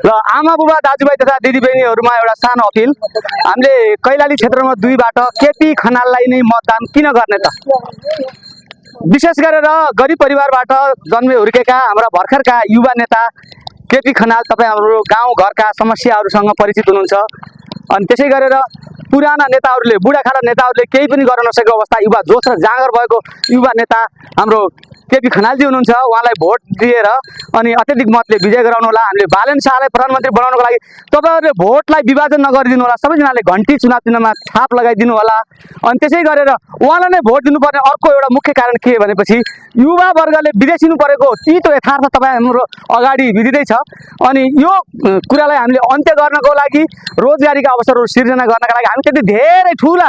र आमा बुबा दाजुभाइ तथा दिदीबहिनीहरूमा एउटा सानो अपिल, हामीले कैलाली क्षेत्रमा 2 बाट केपी खनाललाई नै मतदान किन गर्ने त? विशेष गरेर गरिब परिवारबाट जन्मे हुर्केका हाम्रा भर्खरका युवा नेता केपी खनाल, तपाईँ हाम्रो गाउँ घरका समस्याहरूसँग परिचित हुनुहुन्छ। अनि त्यसै गरेर पुराना नेताहरूले, बुढाखाडा नेताहरूले केही पनि गर्न नसकेको अवस्था, युवा जोस र जाँगर भएको युवा नेता हाम्रो केपी खनालजी हुनुहुन्छ। उहाँलाई भोट दिएर अनि अत्यधिक मतले विजय गराउनु होला। हामीले बालेन शाहलाई प्रधानमन्त्री बनाउनको लागि तपाईँहरूले भोटलाई विभाजन नगरिदिनु होला, सबैजनाले घन्टी चुनाव चिन्हमा छाप लगाइदिनु होला। अनि त्यसै गरेर उहाँलाई नै भोट दिनुपर्ने अर्को एउटा मुख्य कारण के भनेपछि युवा वर्गले विदेशिनु परेको तीतो यथार्थ तपाईँ हाम्रो अगाडि विदिँदैछ। अनि यो कुरालाई हामीले अन्त्य गर्नको लागि, रोजगारीका अवसरहरू सिर्जना गर्नका लागि हामी त्यति धेरै ठुला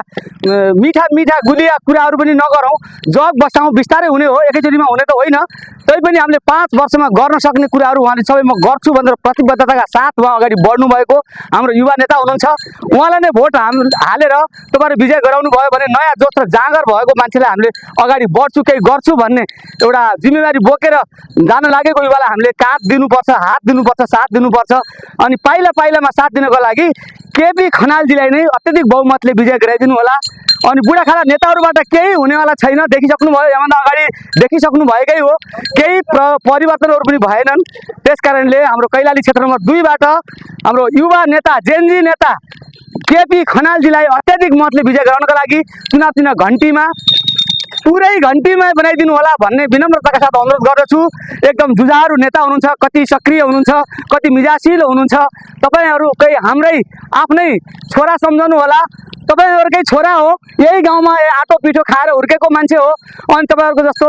मिठा मिठा गुलिया कुराहरू पनि नगरौँ। जग बसाउँ, बिस्तारै हुने हो, एकैचोटिमा हुने त होइन। तैपनि हामीले 5 वर्षमा गर्न सक्ने कुराहरू उहाँले सबै म गर्छु भनेर प्रतिबद्धताका साथ उहाँ अगाडि बढ्नु भएको हाम्रो युवा नेता हुनुहुन्छ। उहाँलाई नै भोट हालेर तपाईँहरू विजय गराउनु भयो भने नयाँ जोस र जाँगर भएको मान्छेलाई हामीले अगाडि बढ्छु, केही गर्छु भन्ने एउटा जिम्मेवारी बोकेर जान लागेको युवालाई हामीले काँध दिनुपर्छ, हात दिनुपर्छ, साथ दिनुपर्छ। अनि पाइला पाइलामा साथ दिनको लागि केपी खनालजीलाई नै अत्यधिक बहुमतले विजय गराइदिनु होला। अनि बुढाखाडा नेताहरूबाट केही हुनेवाला छैन, देखिसक्नुभयो, यहाँभन्दा अगाडि देखिसक्नु भएकै हो। केही परिवर्तनहरू पनि भएनन्। त्यसकारणले हाम्रो कैलाली क्षेत्र नम्बर 2 बाट हाम्रो युवा नेता, जेनजी नेता केपी खनालजीलाई अत्याधिक मतले विजय गराउनका लागि चुनाव चिन्ह घन्टीमा, पुरै घन्टीमा बनाइदिनु होला भन्ने विनम्रताका साथ अनुरोध गर्दछु। एकदम जुझारु नेता हुनुहुन्छ, कति सक्रिय हुनुहुन्छ, कति मिजासिल हुनुहुन्छ। तपाईँहरूकै हाम्रै आफ्नै छोरा सम्झनु होला। तपाईँहरूकै छोरा हो, यही गाउँमा आटो पिठो खाएर हुर्केको मान्छे हो। अनि तपाईँहरूको जस्तो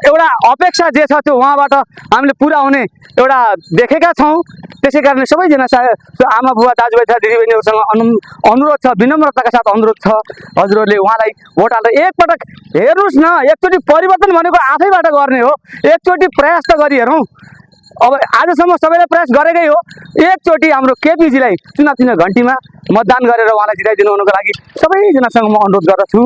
एउटा अपेक्षा जे छ त्यो उहाँबाट हामीले पुरा हुने एउटा देखेका छौँ। त्यसै कारणले सबैजना आमा बुबा दाजुभाइ तथा दिदीबहिनीहरूसँग अनुरोध छ, विनम्रताका साथ अनुरोध छ, हजुरहरूले उहाँलाई भोट हालेर एकपटक हेर्नुहोस् न। एकचोटि परिवर्तन भनेको आफैबाट गर्ने हो, एकचोटि प्रयास त गरिहेरौँ। अब आजसम्म सबैले प्रयास गरेकै हो। एकचोटि हाम्रो केपीजीलाई चुनाव चिन्ह घन्टीमा मतदान गरेर उहाँलाई जिताइदिनु हुनुको लागि सबैजनासँग म अनुरोध गर्दछु।